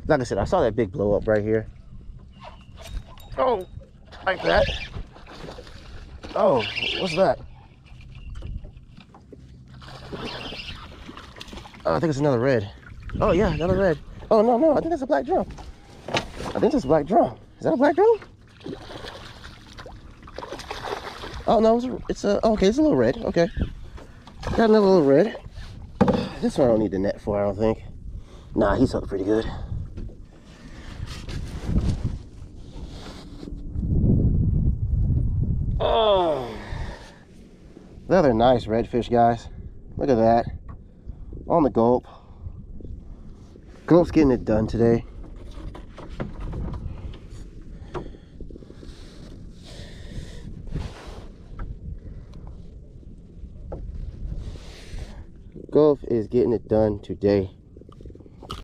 Like I said, I saw that big blow up right here. Oh, like that. Oh, what's that? Oh, I think it's another red. Oh yeah, another red. Oh no, I think that's a black drum. I think that's a black drum. Is that a black drum? Oh no, it's a okay, it's a little red. Okay. Got another little red. This one I don't need the net for, I don't think. Nah, he's hooked pretty good. Oh, another nice redfish, guys. Look at that. On the gulp. Gulp's getting it done today. Gulp is getting it done today.